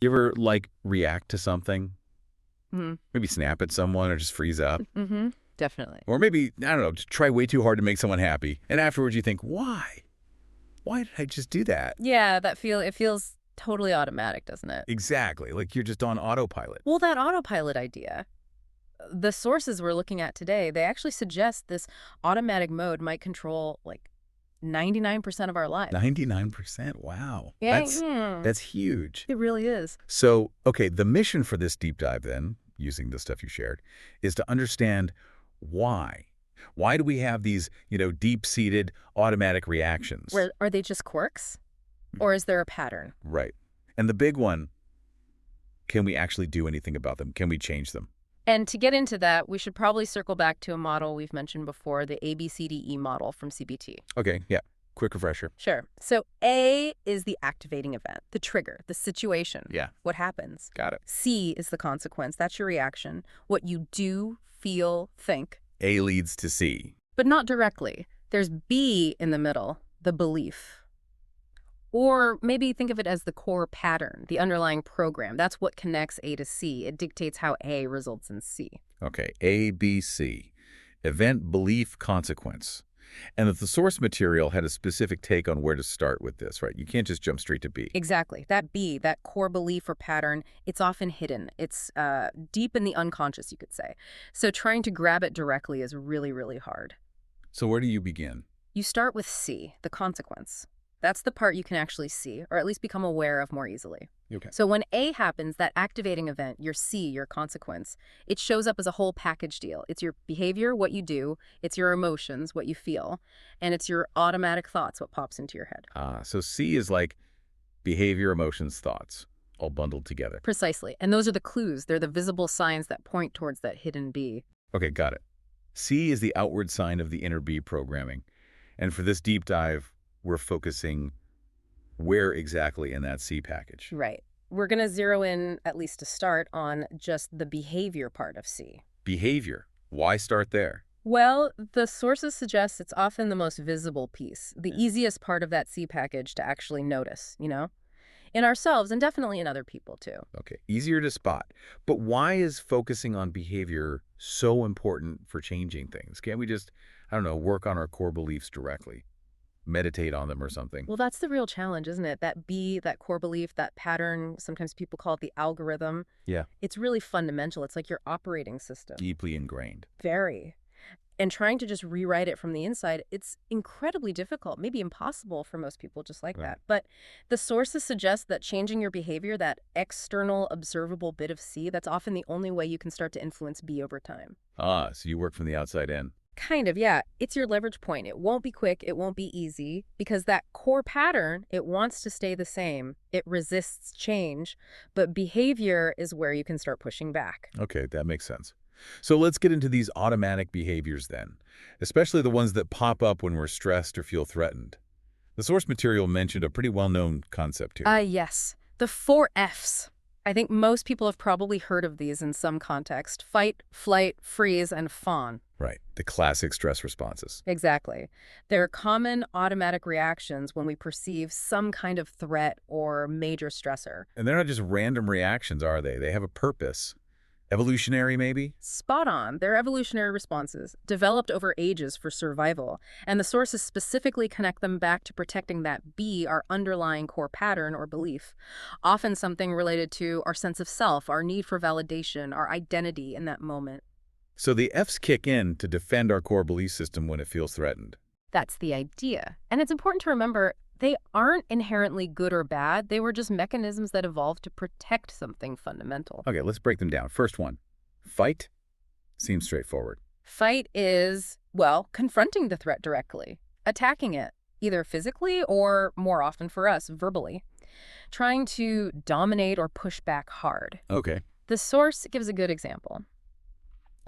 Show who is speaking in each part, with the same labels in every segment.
Speaker 1: You ever, like, react to something?
Speaker 2: Mm-hmm.
Speaker 1: Maybe snap at someone or just freeze up?
Speaker 2: Mm-hmm. Definitely.
Speaker 1: Or maybe, I don't know, just try way too hard to make someone happy. And afterwards you think, why? Why did I just do that?
Speaker 2: Yeah, it feels totally automatic, doesn't it?
Speaker 1: Exactly. Like you're just on autopilot.
Speaker 2: Well, that autopilot idea, the sources we're looking at today, they actually suggest this automatic mode might control like 99% of our lives.
Speaker 1: 99%? Wow.
Speaker 2: Yeah,
Speaker 1: That's huge.
Speaker 2: it really is.
Speaker 1: So, okay, the mission for this deep dive then, using the stuff you shared, is to understand why. Why do we have these, deep-seated automatic reactions?
Speaker 2: Are they just quirks? Or is there a pattern?
Speaker 1: Right. And the big one, can we actually do anything about them? Can we change them?
Speaker 2: And to get into that, we should probably circle back to a model we've mentioned before, the ABCDE model from CBT.
Speaker 1: Okay, yeah. Quick refresher.
Speaker 2: Sure. So A is the activating event, the trigger, the situation.
Speaker 1: Yeah.
Speaker 2: What happens?
Speaker 1: Got it.
Speaker 2: C is the consequence. That's your reaction. What you do, feel, think.
Speaker 1: A leads to C.
Speaker 2: But not directly. There's B in the middle, the belief. Or maybe think of it as the core pattern, the underlying program. That's what connects A to C. It dictates how A results in C.
Speaker 1: Okay, A, B, C. Event, belief, consequence. And that the source material had a specific take on where to start with this, right? You can't just jump straight to B.
Speaker 2: Exactly. That B, that core belief or pattern, it's often hidden. It's deep in the unconscious, you could say. So trying to grab it directly is really, really hard.
Speaker 1: So where do you begin?
Speaker 2: You start with C, the consequence. That's the part you can actually see, or at least become aware of more easily.
Speaker 1: Okay.
Speaker 2: So when A happens, that activating event, your C, your consequence, it shows up as a whole package deal. It's your behavior, what you do, it's your emotions, what you feel, and it's your automatic thoughts, what pops into your head.
Speaker 1: So C is like behavior, emotions, thoughts, all bundled together.
Speaker 2: Precisely. And those are the clues. They're the visible signs that point towards that hidden B.
Speaker 1: Okay, got it. C is the outward sign of the inner B programming. And for this deep dive, we're focusing where exactly in that C package?
Speaker 2: Right. We're going to zero in, at least to start, on just the behavior part of C.
Speaker 1: Behavior. Why start there?
Speaker 2: Well, the sources suggest it's often the most visible piece, the easiest part of that C package to actually notice, in ourselves and definitely in other people too.
Speaker 1: Okay, easier to spot. But why is focusing on behavior so important for changing things? Can't we just, work on our core beliefs directly? Meditate on them or something?
Speaker 2: Well, that's the real challenge, isn't it? That B, that core belief, that pattern, sometimes people call it the algorithm.
Speaker 1: Yeah.
Speaker 2: It's really fundamental. It's like your operating system.
Speaker 1: Deeply ingrained.
Speaker 2: Very. And trying to just rewrite it from the inside, it's incredibly difficult, maybe impossible for most people just like that. But the sources suggest that changing your behavior, that external observable bit of C, that's often the only way you can start to influence B over time.
Speaker 1: So you work from the outside in.
Speaker 2: Kind of, yeah. It's your leverage point. It won't be quick. It won't be easy because that core pattern, it wants to stay the same. It resists change, but behavior is where you can start pushing back.
Speaker 1: Okay, that makes sense. So let's get into these automatic behaviors then, especially the ones that pop up when we're stressed or feel threatened. The source material mentioned a pretty well-known concept here.
Speaker 2: Yes. The 4 Fs. I think most people have probably heard of these in some context. Fight, flight, freeze, and fawn.
Speaker 1: Right, the classic stress responses.
Speaker 2: Exactly. They're common automatic reactions when we perceive some kind of threat or major stressor.
Speaker 1: And they're not just random reactions, are they? They have a purpose. Evolutionary, maybe?
Speaker 2: Spot on. They're evolutionary responses, developed over ages for survival, and the sources specifically connect them back to protecting that B, our underlying core pattern or belief, often something related to our sense of self, our need for validation, our identity in that moment.
Speaker 1: So the Fs kick in to defend our core belief system when it feels threatened.
Speaker 2: That's the idea. And it's important to remember they aren't inherently good or bad. They were just mechanisms that evolved to protect something fundamental.
Speaker 1: Okay, let's break them down. First one, fight. Seems straightforward.
Speaker 2: Fight is, well, confronting the threat directly, attacking it, either physically or, more often for us, verbally, trying to dominate or push back hard.
Speaker 1: Okay.
Speaker 2: The source gives a good example.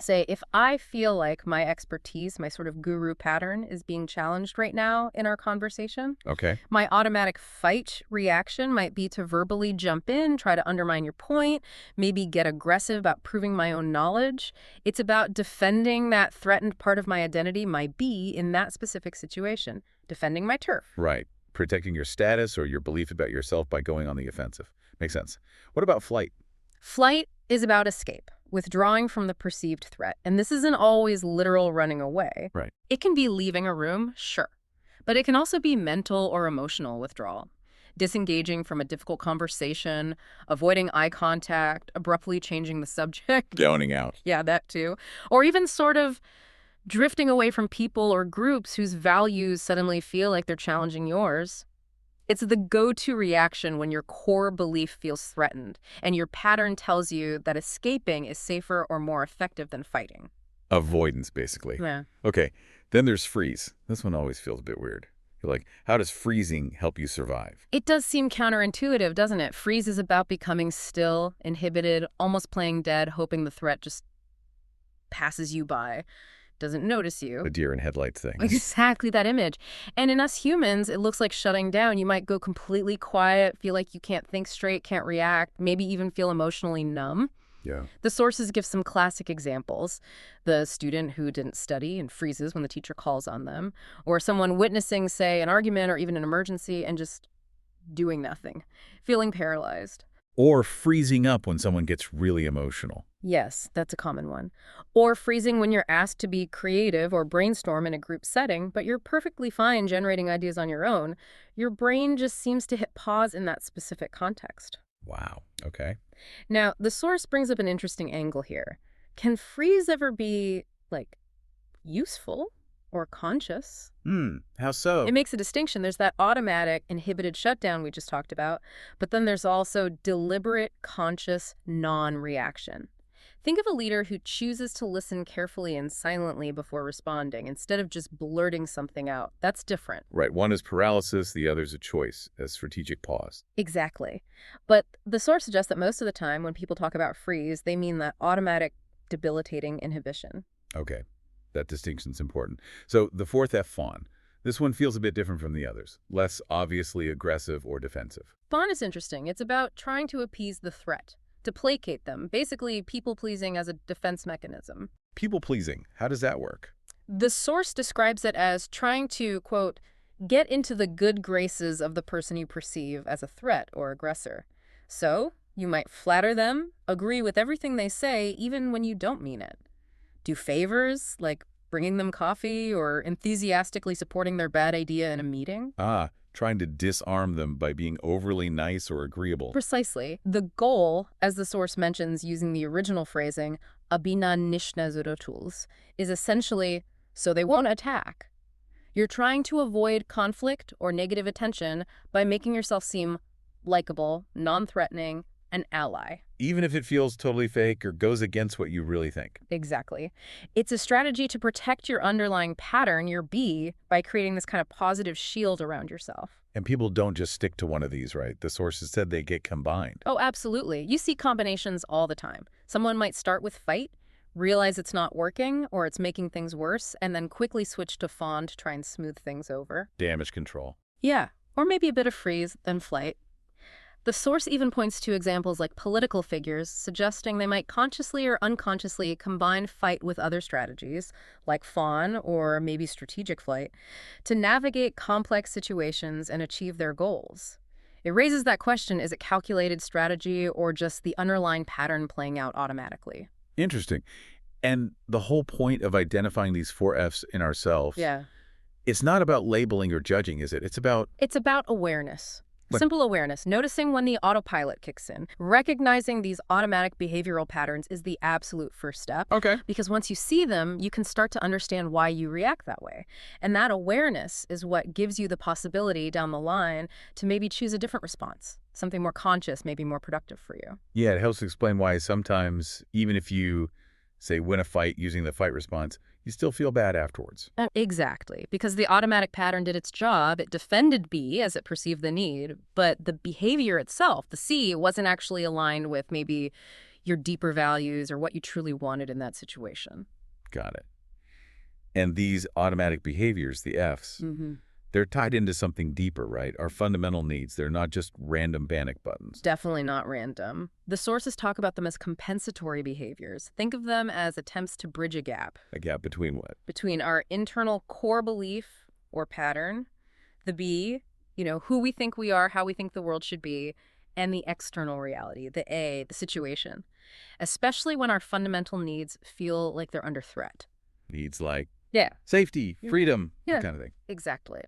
Speaker 2: Say, if I feel like my expertise, my sort of guru pattern is being challenged right now in our conversation,
Speaker 1: Okay.
Speaker 2: my automatic fight reaction might be to verbally jump in, try to undermine your point, maybe get aggressive about proving my own knowledge. It's about defending that threatened part of my identity, my B, in that specific situation, defending my turf.
Speaker 1: Right. Protecting your status or your belief about yourself by going on the offensive. Makes sense. What about flight?
Speaker 2: Flight is about escape, withdrawing from the perceived threat, and this isn't always literal running away.
Speaker 1: Right.
Speaker 2: It can be leaving a room, sure, but it can also be mental or emotional withdrawal. Disengaging from a difficult conversation, avoiding eye contact, abruptly changing the subject.
Speaker 1: Zoning out.
Speaker 2: Yeah, that too. Or even sort of drifting away from people or groups whose values suddenly feel like they're challenging yours. It's the go-to reaction when your core belief feels threatened, and your pattern tells you that escaping is safer or more effective than fighting.
Speaker 1: Avoidance, basically.
Speaker 2: Yeah.
Speaker 1: Okay, then there's freeze. This one always feels a bit weird. You're like, how does freezing help you survive?
Speaker 2: It does seem counterintuitive, doesn't it? Freeze is about becoming still, inhibited, almost playing dead, hoping the threat just passes you by, doesn't notice you.
Speaker 1: The deer in headlights thing.
Speaker 2: Exactly that image. And in us humans, it looks like shutting down. You might go completely quiet, feel like you can't think straight, can't react, maybe even feel emotionally numb.
Speaker 1: Yeah.
Speaker 2: The sources give some classic examples. The student who didn't study and freezes when the teacher calls on them, or someone witnessing, say, an argument or even an emergency and just doing nothing, feeling paralyzed.
Speaker 1: Or freezing up when someone gets really emotional.
Speaker 2: Yes, that's a common one. Or freezing when you're asked to be creative or brainstorm in a group setting, but you're perfectly fine generating ideas on your own. Your brain just seems to hit pause in that specific context.
Speaker 1: Wow. Okay.
Speaker 2: Now, the source brings up an interesting angle here. Can freeze ever be, like, useful or conscious?
Speaker 1: How so?
Speaker 2: It makes a distinction. There's that automatic, inhibited shutdown we just talked about, but then there's also deliberate, conscious non-reaction. Think of a leader who chooses to listen carefully and silently before responding instead of just blurting something out. That's different.
Speaker 1: Right. One is paralysis, the other's a choice, a strategic pause.
Speaker 2: Exactly. But the source suggests that most of the time when people talk about freeze, they mean that automatic, debilitating inhibition.
Speaker 1: Okay. That distinction's important. So the fourth F, fawn. This one feels a bit different from the others, less obviously aggressive or defensive.
Speaker 2: Fawn is interesting. It's about trying to appease the threat, to placate them, basically people-pleasing as a defense mechanism.
Speaker 1: People-pleasing, how does that work?
Speaker 2: The source describes it as trying to, quote, get into the good graces of the person you perceive as a threat or aggressor. So, you might flatter them, agree with everything they say, even when you don't mean it. Do favors, like bringing them coffee or enthusiastically supporting their bad idea in a meeting.
Speaker 1: Trying to disarm them by being overly nice or agreeable.
Speaker 2: Precisely. The goal, as the source mentions using the original phrasing, abina nishnazurotuls, is essentially so they won't attack. You're trying to avoid conflict or negative attention by making yourself seem likable, non-threatening, an ally.
Speaker 1: Even if it feels totally fake or goes against what you really think.
Speaker 2: Exactly. It's a strategy to protect your underlying pattern, your B, by creating this kind of positive shield around yourself.
Speaker 1: And people don't just stick to one of these, right? The sources said they get combined.
Speaker 2: Oh, absolutely. You see combinations all the time. Someone might start with fight, realize it's not working or it's making things worse, and then quickly switch to fawn to try and smooth things over.
Speaker 1: Damage control.
Speaker 2: Yeah, or maybe a bit of freeze, then flight. The source even points to examples like political figures, suggesting they might consciously or unconsciously combine fight with other strategies, like fawn or maybe strategic flight, to navigate complex situations and achieve their goals. It raises that question, is it calculated strategy or just the underlying pattern playing out automatically?
Speaker 1: Interesting. And the whole point of identifying these four Fs in ourselves,
Speaker 2: Yeah.
Speaker 1: It's not about labeling or judging, is it? It's about
Speaker 2: awareness.
Speaker 1: Like-
Speaker 2: Simple awareness, noticing when the autopilot kicks in. Recognizing these automatic behavioral patterns is the absolute first step.
Speaker 1: Okay.
Speaker 2: Because once you see them, you can start to understand why you react that way. And that awareness is what gives you the possibility down the line to maybe choose a different response, something more conscious, maybe more productive for you.
Speaker 1: Yeah, it helps explain why sometimes, even if you, say, win a fight using the fight response, you still feel bad afterwards.
Speaker 2: Exactly, because the automatic pattern did its job. It defended B as it perceived the need, but the behavior itself, the C, wasn't actually aligned with maybe your deeper values or what you truly wanted in that situation.
Speaker 1: Got it. And these automatic behaviors, the Fs, they're tied into something deeper, right? Our fundamental needs. They're not just random panic buttons.
Speaker 2: Definitely not random. The sources talk about them as compensatory behaviors. Think of them as attempts to bridge a gap.
Speaker 1: A gap between what?
Speaker 2: Between our internal core belief or pattern, the B, who we think we are, how we think the world should be, and the external reality, the A, the situation, especially when our fundamental needs feel like they're under threat.
Speaker 1: Needs like
Speaker 2: Yeah.
Speaker 1: safety,
Speaker 2: Yeah.
Speaker 1: freedom, that
Speaker 2: Yeah.
Speaker 1: kind of thing.
Speaker 2: Exactly.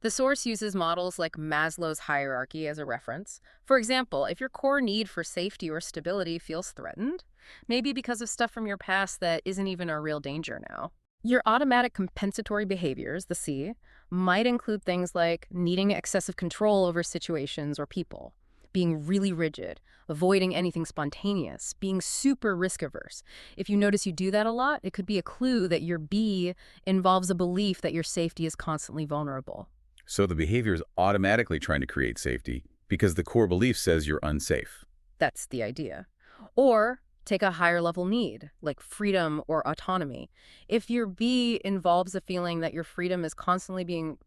Speaker 2: The source uses models like Maslow's hierarchy as a reference. For example, if your core need for safety or stability feels threatened, maybe because of stuff from your past that isn't even a real danger now, your automatic compensatory behaviors, the C, might include things like needing excessive control over situations or people, being really rigid, avoiding anything spontaneous, being super risk averse. If you notice you do that a lot, it could be a clue that your B involves a belief that your safety is constantly vulnerable.
Speaker 1: So the behavior is automatically trying to create safety because the core belief says you're unsafe.
Speaker 2: That's the idea. Or take a higher level need, like freedom or autonomy. If your B involves a feeling that your freedom is constantly being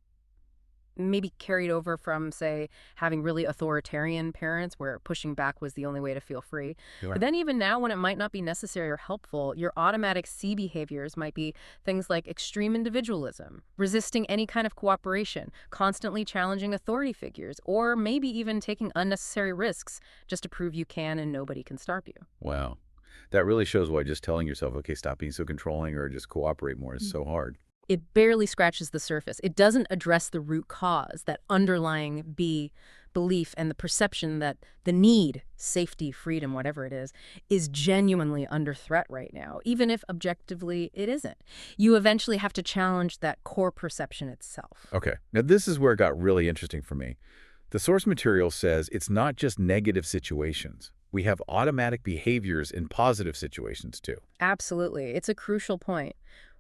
Speaker 2: maybe carried over from, say, having really authoritarian parents where pushing back was the only way to feel free.
Speaker 1: Sure.
Speaker 2: But then even now, when it might not be necessary or helpful, your automatic C behaviors might be things like extreme individualism, resisting any kind of cooperation, constantly challenging authority figures, or maybe even taking unnecessary risks just to prove you can and nobody can stop you.
Speaker 1: Wow. That really shows why just telling yourself, okay, stop being so controlling or just cooperate more is so hard.
Speaker 2: It barely scratches the surface. It doesn't address the root cause, that underlying belief and the perception that the need, safety, freedom, whatever it is genuinely under threat right now, even if objectively it isn't. You eventually have to challenge that core perception itself.
Speaker 1: Okay. Now, this is where it got really interesting for me. The source material says it's not just negative situations. We have automatic behaviors in positive situations, too.
Speaker 2: Absolutely. It's a crucial point.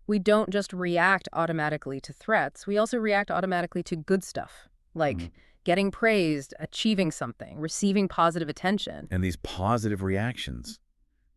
Speaker 2: We don't just react automatically to threats, we also react automatically to good stuff, like getting praised, achieving something, receiving positive attention.
Speaker 1: And these positive reactions,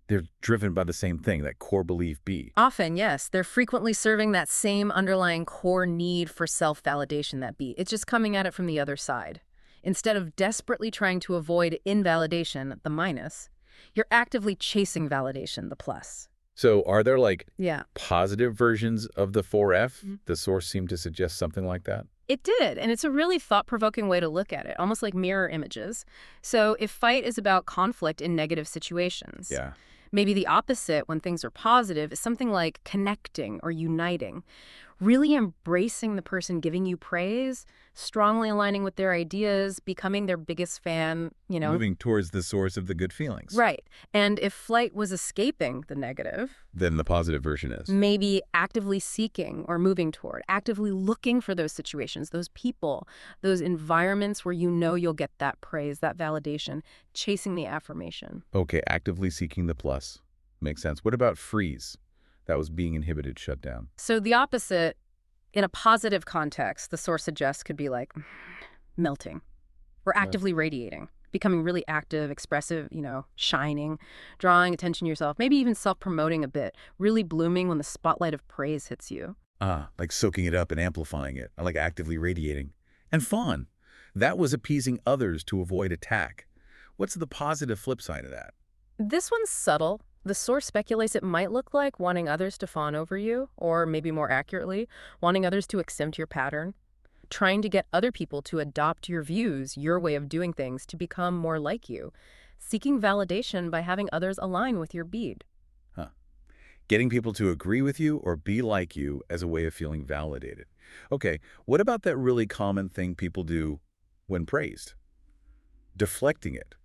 Speaker 1: they're driven by the same thing, that core belief B.
Speaker 2: Often, yes, they're frequently serving that same underlying core need for self-validation, that B. It's just coming at it from the other side. Instead of desperately trying to avoid invalidation, the minus, you're actively chasing validation, the plus.
Speaker 1: So are there
Speaker 2: Yeah.
Speaker 1: positive versions of the 4F? The source seemed to suggest something like that.
Speaker 2: It did, and it's a really thought-provoking way to look at it, almost like mirror images. So if fight is about conflict in negative situations,
Speaker 1: Yeah.
Speaker 2: maybe the opposite when things are positive is something like connecting or uniting. Really embracing the person giving you praise, strongly aligning with their ideas, becoming their biggest fan,
Speaker 1: Moving towards the source of the good feelings.
Speaker 2: Right. And if flight was escaping the negative,
Speaker 1: Then the positive version is.
Speaker 2: maybe actively seeking or moving toward, actively looking for those situations, those people, those environments where you know you'll get that praise, that validation, chasing the affirmation.
Speaker 1: Okay, actively seeking the plus. Makes sense. What about freeze? That was being inhibited, shut down.
Speaker 2: So the opposite, in a positive context, the source suggests could be like melting or actively radiating, becoming really active, expressive, shining, drawing attention to yourself, maybe even self-promoting a bit, really blooming when the spotlight of praise hits you.
Speaker 1: Like soaking it up and amplifying it. I like actively radiating. And fawn. That was appeasing others to avoid attack. What's the positive flip side of that?
Speaker 2: This one's subtle. The source speculates it might look like wanting others to fawn over you, or maybe more accurately, wanting others to accept your pattern, trying to get other people to adopt your views, your way of doing things, to become more like you, seeking validation by having others align with your bead.
Speaker 1: Huh. Getting people to agree with you or be like you as a way of feeling validated. Okay, what about that really common thing people do when praised? Deflecting it.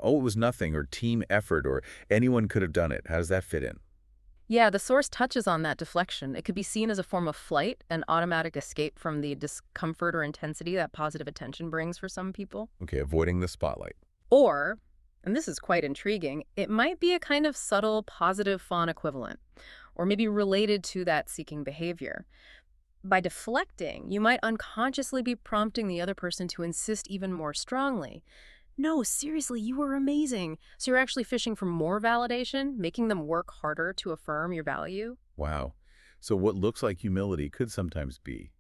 Speaker 1: Oh, it was nothing, or team effort, or anyone could have done it. How does that fit in?
Speaker 2: Yeah, the source touches on that deflection. It could be seen as a form of flight, an automatic escape from the discomfort or intensity that positive attention brings for some people.
Speaker 1: Okay, avoiding the spotlight.
Speaker 2: Or, and this is quite intriguing, it might be a kind of subtle positive fawn equivalent, or maybe related to that seeking behavior. By deflecting, you might unconsciously be prompting the other person to insist even more strongly. No, seriously, you were amazing. So you're actually fishing for more validation, making them work harder to affirm your value?
Speaker 1: Wow. So what looks like humility could sometimes be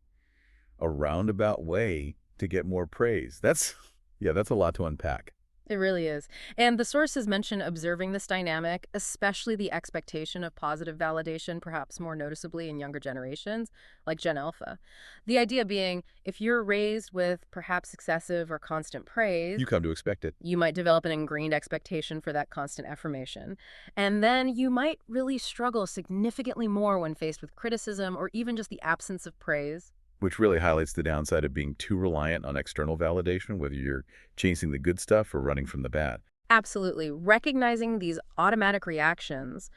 Speaker 1: a roundabout way to get more praise. That's a lot to unpack.
Speaker 2: It really is. And the sources mention observing this dynamic, especially the expectation of positive validation, perhaps more noticeably in younger generations, like Gen Alpha. The idea being, if you're raised with perhaps excessive or constant praise,
Speaker 1: You come to expect it.
Speaker 2: you might develop an ingrained expectation for that constant affirmation. And then you might really struggle significantly more when faced with criticism or even just the absence of praise.
Speaker 1: Which really highlights the downside of being too reliant on external validation, whether you're chasing the good stuff or running from the bad.
Speaker 2: Absolutely. Recognizing these automatic reactions,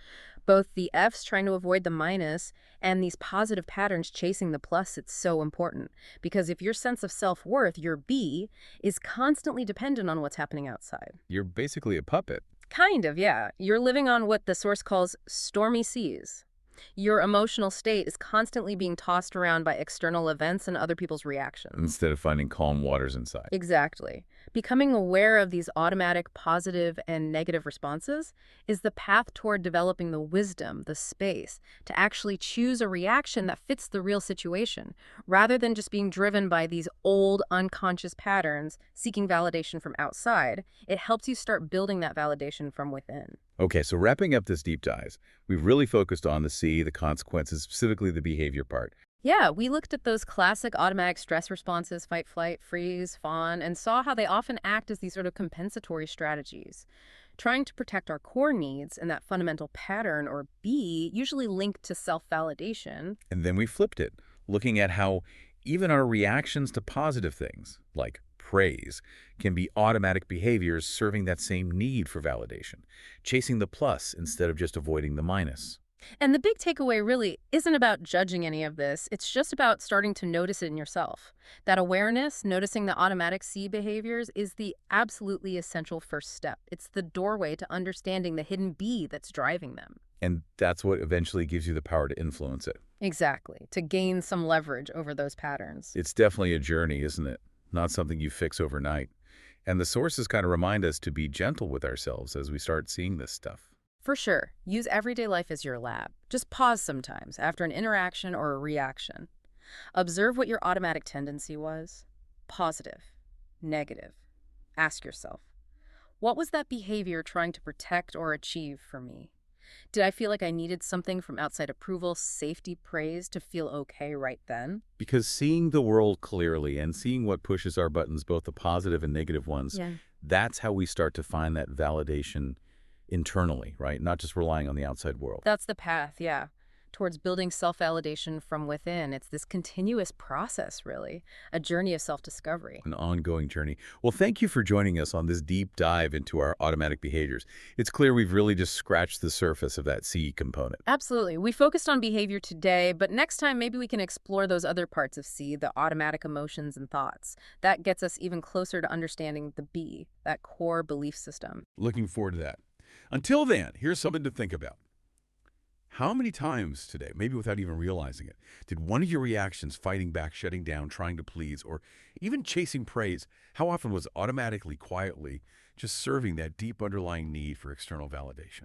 Speaker 2: both the F's trying to avoid the minus and these positive patterns chasing the plus, it's so important. Because if your sense of self-worth, your B, is constantly dependent on what's happening outside.
Speaker 1: You're basically a puppet.
Speaker 2: Kind of, yeah. You're living on what the source calls stormy seas. Your emotional state is constantly being tossed around by external events and other people's reactions.
Speaker 1: Instead of finding calm waters inside.
Speaker 2: Exactly. Becoming aware of these automatic positive and negative responses is the path toward developing the wisdom, the space, to actually choose a reaction that fits the real situation, rather than just being driven by these old unconscious patterns seeking validation from outside. It helps you start building that validation from within.
Speaker 1: Okay, so wrapping up this deep dive, we've really focused on the C, the consequences, specifically the behavior part.
Speaker 2: Yeah, we looked at those classic automatic stress responses, fight, flight, freeze, fawn, and saw how they often act as these sort of compensatory strategies, trying to protect our core needs and that fundamental pattern, or B, usually linked to self-validation.
Speaker 1: And then we flipped it, looking at how even our reactions to positive things, like praise, can be automatic behaviors serving that same need for validation, chasing the plus instead of just avoiding the minus.
Speaker 2: And the big takeaway really isn't about judging any of this. It's just about starting to notice it in yourself. That awareness, noticing the automatic C behaviors, is the absolutely essential first step. It's the doorway to understanding the hidden B that's driving them.
Speaker 1: And that's what eventually gives you the power to influence it.
Speaker 2: Exactly, to gain some leverage over those patterns.
Speaker 1: It's definitely a journey, isn't it? Not something you fix overnight. And the sources kind of remind us to be gentle with ourselves as we start seeing this stuff.
Speaker 2: For sure, use everyday life as your lab. Just pause sometimes after an interaction or a reaction. Observe what your automatic tendency was. Positive, negative. Ask yourself, what was that behavior trying to protect or achieve for me? Did I feel like I needed something from outside approval, safety, praise to feel okay right then?
Speaker 1: Because seeing the world clearly and seeing what pushes our buttons, both the positive and negative ones,
Speaker 2: Yeah.
Speaker 1: that's how we start to find that validation internally, right? Not just relying on the outside world.
Speaker 2: That's the path, yeah, towards building self-validation from within. It's this continuous process, really, a journey of self-discovery.
Speaker 1: An ongoing journey. Well, thank you for joining us on this deep dive into our automatic behaviors. It's clear we've really just scratched the surface of that C component.
Speaker 2: Absolutely. We focused on behavior today, but next time maybe we can explore those other parts of C, the automatic emotions and thoughts. That gets us even closer to understanding the B, that core belief system.
Speaker 1: Looking forward to that. Until then, here's something to think about. How many times today, maybe without even realizing it, did one of your reactions, fighting back, shutting down, trying to please, or even chasing praise, how often was automatically, quietly, just serving that deep underlying need for external validation?